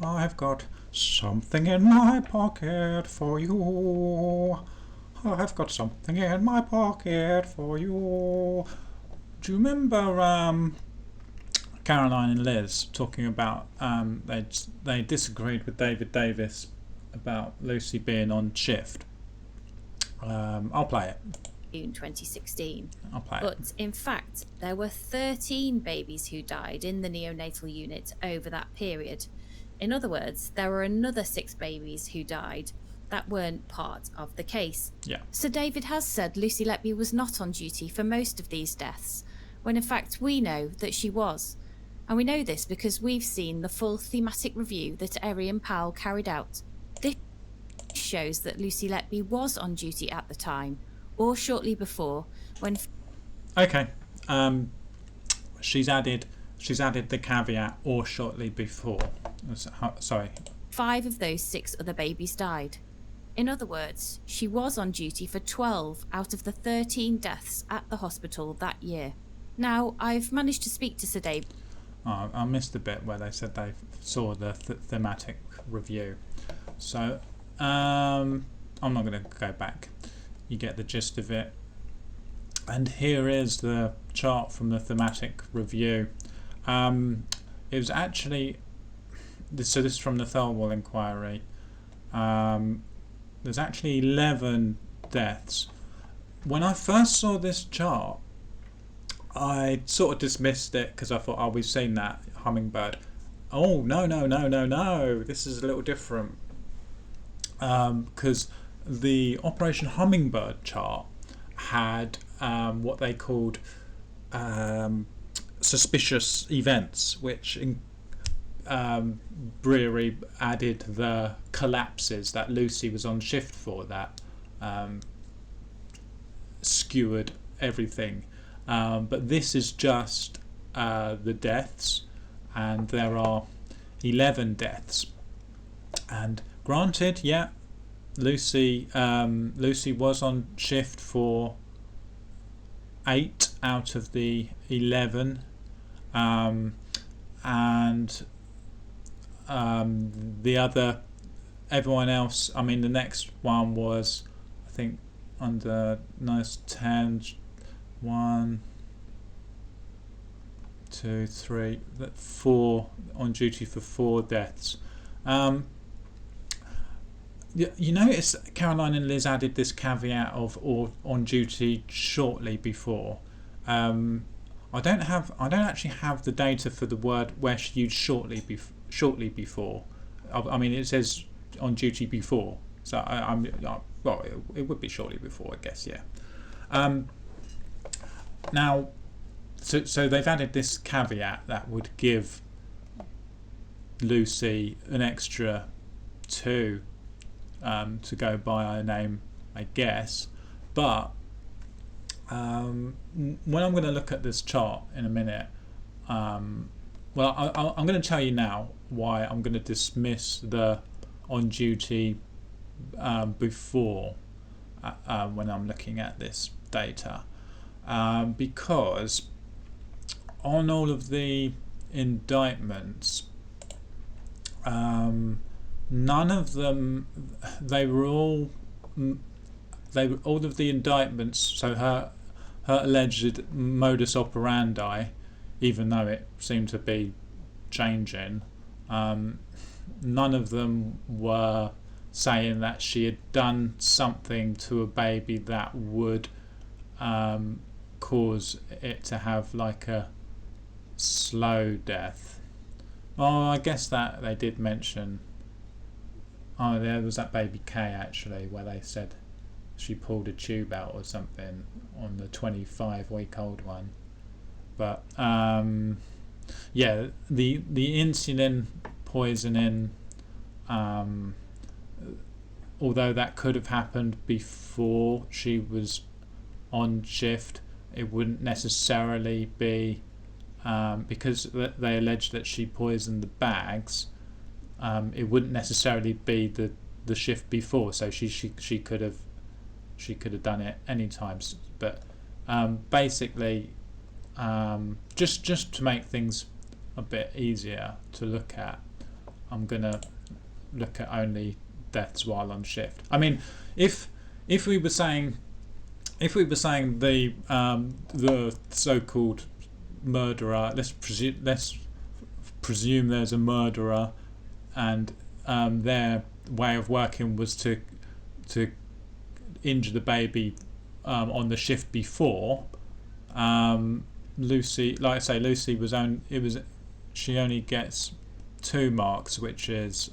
I've got something in my pocket for you. I've got something in my pocket for you. Do you remember Caroline and Liz talking about they disagreed with David Davis about Lucy being on shift? I'll play it. In 2016. I'll play it. But in fact, there were 13 babies who died in the neonatal unit over that period. In other words, there were another 6 babies who died that weren't part of the case. Yeah. So David has said Lucy Letby was not on duty for most of these deaths, when in fact we know that she was. And we know this because we've seen the full thematic review that Arian Powell carried out. This shows that Lucy Letby was on duty at the time, or shortly before, when... Okay. She's added the caveat, or shortly before. Sorry. 5 of those 6 other babies died. In other words, she was on duty for 12 out of the 13 deaths at the hospital that year. Now, I've managed to speak to Sir David. I missed the bit where they said they saw the thematic review. So, I'm not going to go back. You get the gist of it. And here is the chart from the thematic review. It was actually... So this is from the Thirlwall inquiry. There's actually 11 deaths. When I first saw this chart, I sort of dismissed it because I thought, oh, we've seen that hummingbird. Oh, no. This is a little different. Because the Operation Hummingbird chart had what they called suspicious events, which Breary added the collapses that Lucy was on shift for that skewered everything. But this is just the deaths, and there are 11 deaths. And granted, yeah, Lucy was on shift for 8 out of the 11, and the other, everyone else, I mean, the next one was, I think, under nurse 10, 1, 2, 3, 4 on duty for 4 deaths. You notice Caroline and Liz added this caveat of or on duty shortly before. I don't actually have the data for the word where she used shortly before. I mean, it says on duty before, so well, it would be shortly before, I guess. Yeah. Now, so they've added this caveat that would give Lucy an extra 2 to go by her name, I guess. But when I'm going to look at this chart in a minute, I'm going to tell you now why I'm going to dismiss the on duty before when I'm looking at this data, because on all of the indictments, none of them, all of the indictments, so her alleged modus operandi, even though it seemed to be changing, none of them were saying that she had done something to a baby that would cause it to have like a slow death. Oh, I guess that they did mention. Oh, there was that baby K actually, where they said she pulled a tube out or something on the 25-week-old one. But yeah, the insulin poisoning, although that could have happened before she was on shift, it wouldn't necessarily be because they allege that she poisoned the bags. It wouldn't necessarily be the shift before, so she could have done it any time. But basically, just to make things a bit easier to look at, I'm gonna look at only deaths while on shift. I mean, if we were saying the so-called murderer, let's presume there's a murderer, and their way of working was to injure the baby on the shift before. Lucy, like I say, Lucy she only gets 2 marks, which is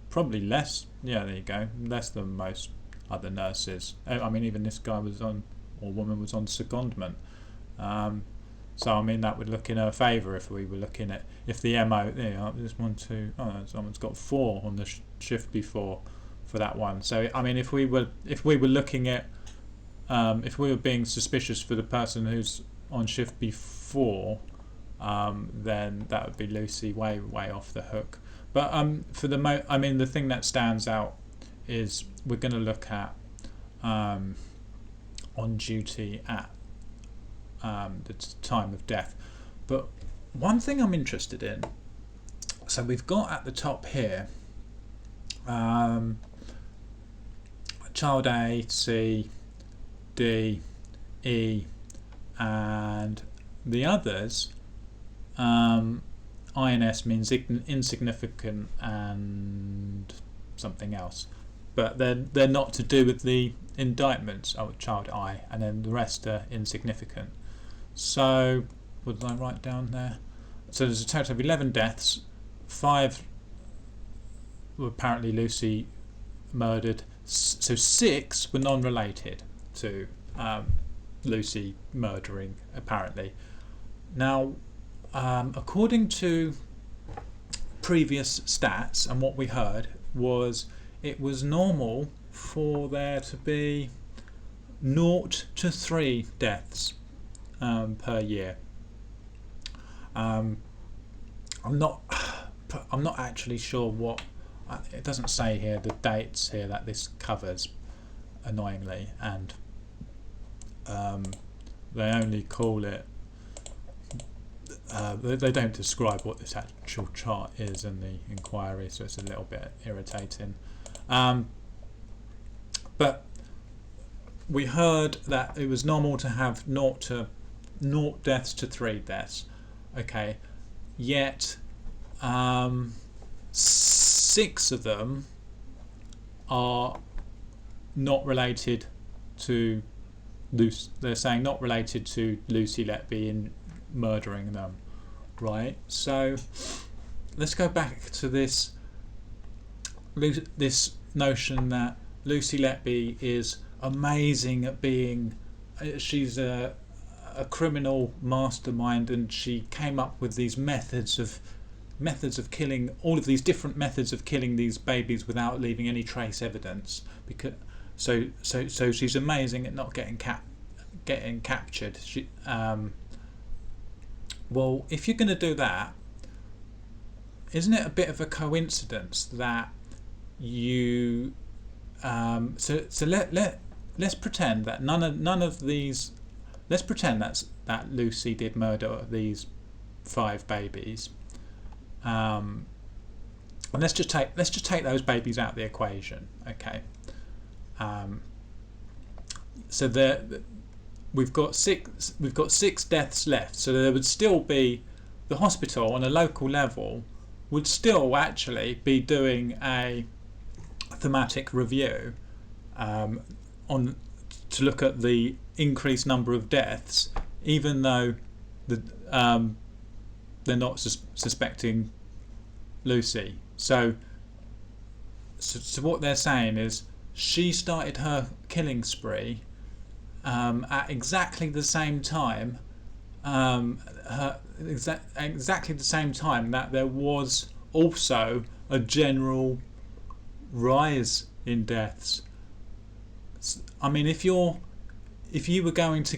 probably less. Yeah, there you go, less than most other nurses. I mean, even this guy woman was on secondment. So I mean, that would look in her favour if we were looking at if the MO. There's 1, 2. Oh, someone's got 4 on the shift before for that one. So I mean, if we were looking at if we were being suspicious for the person who's on shift before, then that would be Lucy way off the hook. But for the thing that stands out is we're going to look at on duty at the time of death. But one thing I'm interested in, so we've got at the top here child A, C, D, E, and the others. INS means insignificant and something else, but they're not to do with the indictments. Child I, and then the rest are insignificant. So what did I write down there? So there's a total of 11 deaths. 5 were apparently Lucy murdered. So 6 were non-related to Lucy murdering, apparently. Now, according to previous stats and what we heard, it was normal for there to be 0 to 3 deaths per year. I'm not actually sure what. It doesn't say here the dates here that this covers, annoyingly, and they only call it. They don't describe what this actual chart is in the inquiry, so it's a little bit irritating. But we heard that it was normal to have 0 deaths to 3 deaths. Okay, yet 6 of them are not related to Lucy. They're saying not related to Lucy Letby in murdering them, right? So let's go back to this notion that Lucy Letby is amazing at being. She's a criminal mastermind, and she came up with these methods of killing, all of these different methods of killing these babies without leaving any trace evidence. Because so she's amazing at not getting captured. Well, if you're going to do that, isn't it a bit of a coincidence that you let's pretend that none of these. Let's pretend that Lucy did murder these 5 babies, and let's just take those babies out of the equation, okay? So we've got 6 deaths left. So there would still be the hospital on a local level would still actually be doing a thematic review to look at the increased number of deaths, even though they're not suspecting Lucy. So what they're saying is she started her killing spree at exactly the same time, exactly the same time that there was also a general rise in deaths. I mean, if you were going to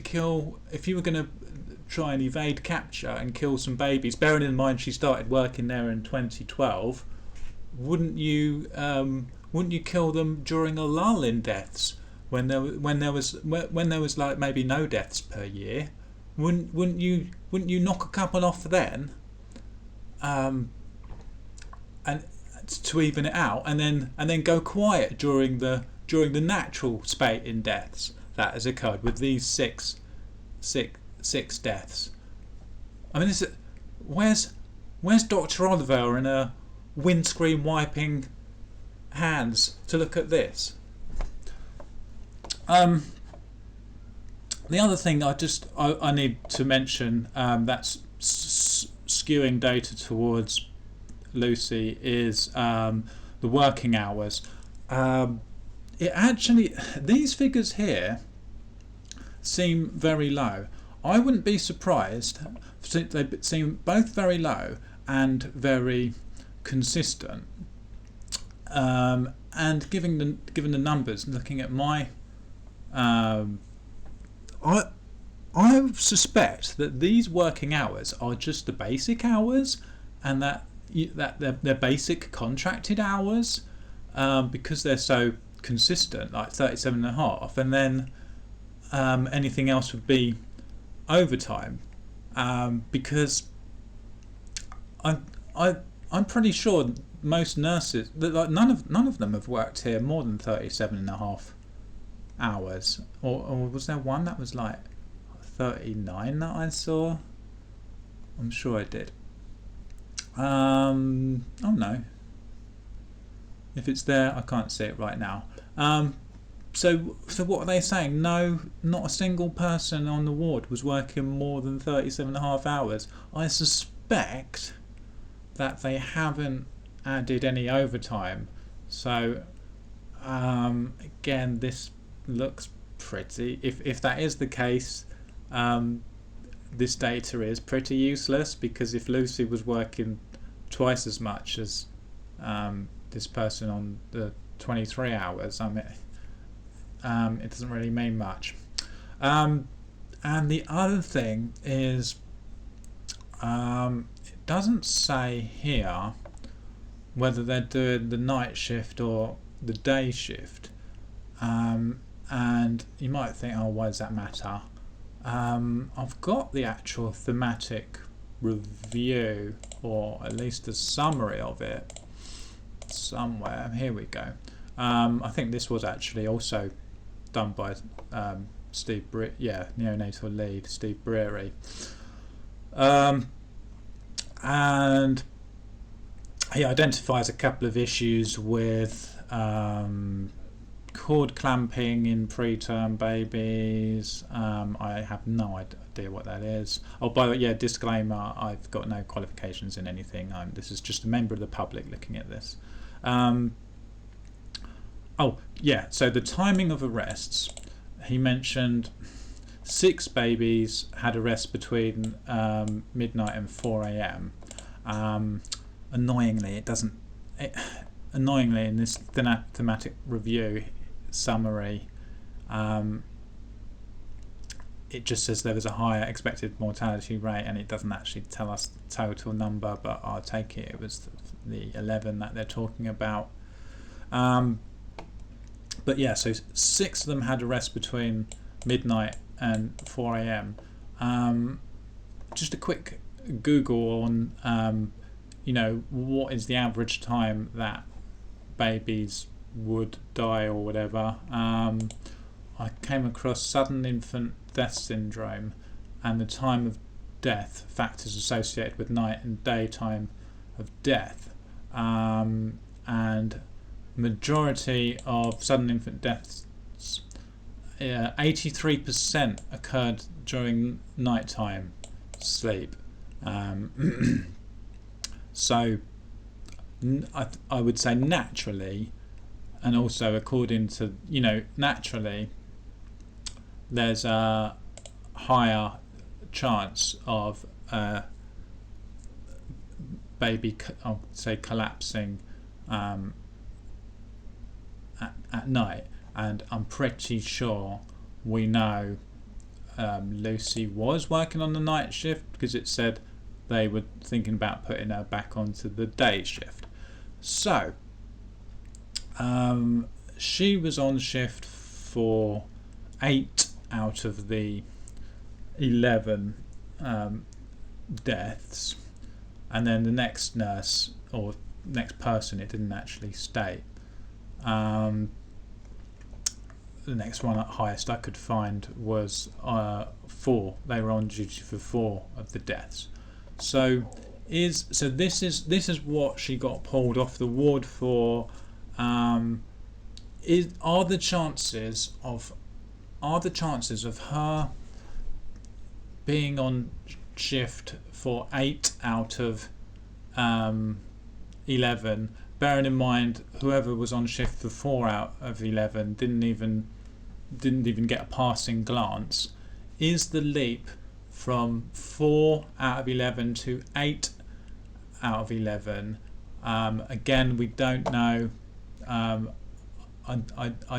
try and evade capture and kill some babies, bearing in mind she started working there in 2012, wouldn't you kill them during a lull in deaths when there was like maybe no deaths per year? Wouldn't you knock a couple off then? and to even it out, and then go quiet during the natural spate in deaths that has occurred with these six deaths. I mean, where's Dr. Oliver and her windscreen wiping hands to look at this? The other thing I need to mention that's skewing data towards Lucy is the working hours. It actually, these figures here seem very low. I wouldn't be surprised. They seem both very low and very consistent. And given the numbers, looking at my, I suspect that these working hours are just the basic hours, and that they're basic contracted hours, because they're so consistent, like 37.5, and then anything else would be overtime, because I'm pretty sure most nurses, like none of them have worked here more than 37.5 hours, or was there one that was like 39 that I saw? I'm sure I did. Oh no, if it's there I can't see it right now. So what are they saying? No, not a single person on the ward was working more than 37.5 hours. I suspect that they haven't added any overtime. So again, this looks pretty, if that is the case, this data is pretty useless, because if Lucy was working twice as much as this person on the 23 hours, I mean, it doesn't really mean much. And the other thing is, it doesn't say here whether they're doing the night shift or the day shift, and you might think, oh, why does that matter? I've got the actual thematic review, or at least a summary of it somewhere. Here we go. I think this was actually also done by Steve neonatal lead Steve Breary, and he identifies a couple of issues with cord clamping in preterm babies. I have no idea what that is. Oh, by the way, disclaimer, I've got no qualifications in anything. This is just a member of the public looking at this. So the timing of arrests, he mentioned 6 babies had arrests between midnight and 4 a.m. Annoyingly, in this thematic review summary, it just says there was a higher expected mortality rate, and it doesn't actually tell us the total number, but I'll take it was the 11 that they're talking about. But yeah, so 6 of them had arrests between midnight and 4 a.m. Just a quick Google on what is the average time that babies would die or whatever. I came across sudden infant death syndrome and the time of death, factors associated with night and daytime of death, and majority of sudden infant deaths, 83% occurred during nighttime sleep. So I would say naturally, and also according to, naturally, there's a higher chance of baby, I'll say, collapsing at night. And I'm pretty sure we know Lucy was working on the night shift, because it said they were thinking about putting her back onto the day shift. So she was on shift for 8 out of the 11 deaths, and then the next nurse, or next person. It didn't actually state. The next one at highest I could find was 4. They were on duty for 4 of the deaths. So this is what she got pulled off the ward for. Are the chances of her being on shift for 8 out of 11, bearing in mind whoever was on shift for 4 out of 11 didn't even get a passing glance, is the leap from 4 out of 11 to 8 out of 11? Again, we don't know. I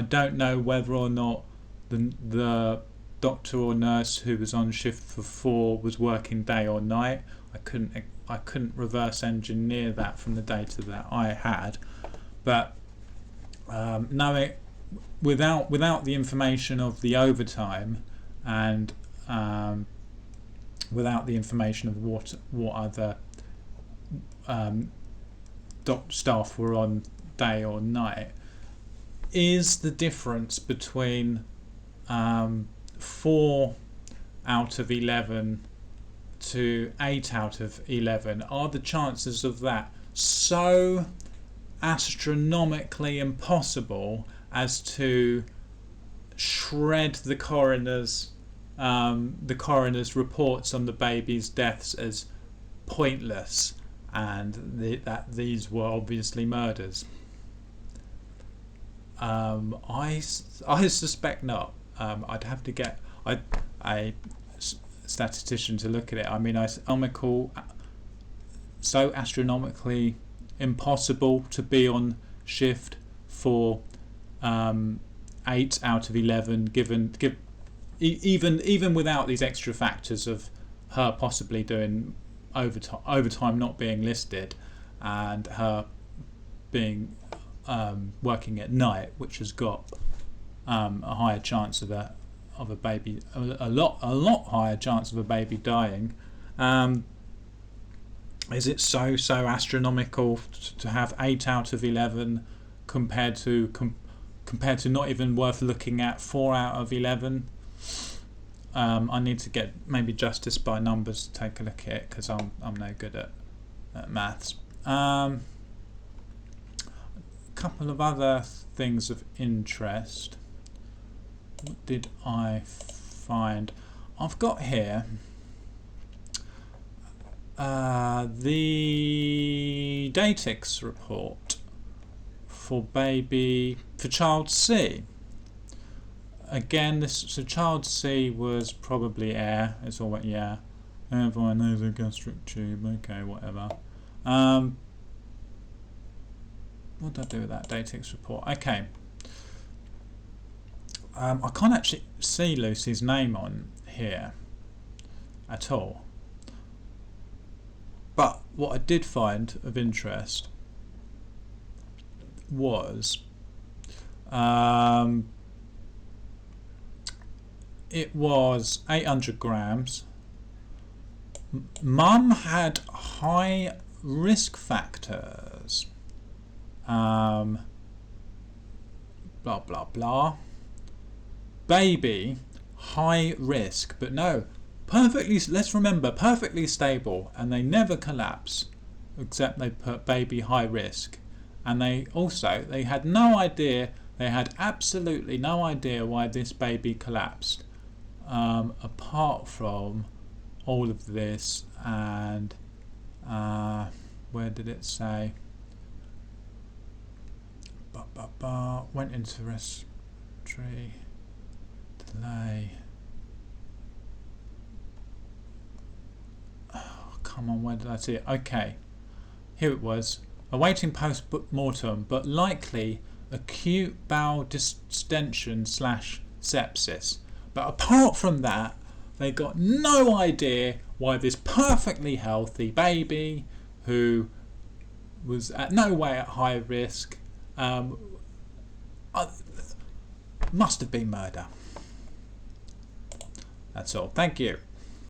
don't know whether or not the doctor or nurse who was on shift for 4 was working day or night. I couldn't reverse engineer that from the data that I had, but knowing without the information of the overtime and without the information of what other staff were on day or night, is the difference between 4 out of 11 to 8 out of 11, are the chances of that so astronomically impossible as to shred the coroner's reports on the baby's deaths as pointless, and that these were obviously murders? I suspect not. I'd have to get a statistician to look at it. I mean, so astronomically impossible to be on shift for 8 out of 11, even without these extra factors of her possibly doing overtime not being listed, and her being working at night, which has got a higher chance of a baby, a lot higher chance of a baby dying. Is it so astronomical to have 8 out of 11 compared to not even worth looking at 4 out of 11? I need to get maybe Justice by Numbers to take a look at it, because I'm no good at maths. A couple of other things of interest. What did I find? I've got here the Datix report for child C. Again, so child C was probably air. It's all about, yeah, everyone knows a gastric tube. Okay, whatever. What did I do with that Datix report? Okay. I can't actually see Lucy's name on here at all. But what I did find of interest was it was 800 grams. Mum had high risk factors. Blah blah blah. Baby, high risk, but no, let's remember, perfectly stable, and they never collapse, except they put baby high risk. And they had no idea, they had absolutely no idea why this baby collapsed, apart from all of this. And where did it say? Went into respiratory delay. Oh, come on, where did I see it? Okay, here it was. Awaiting post-mortem, but likely acute bowel distension / sepsis. But apart from that, they got no idea why this perfectly healthy baby, who was at no way at high risk, must have been murder. That's all. Thank you.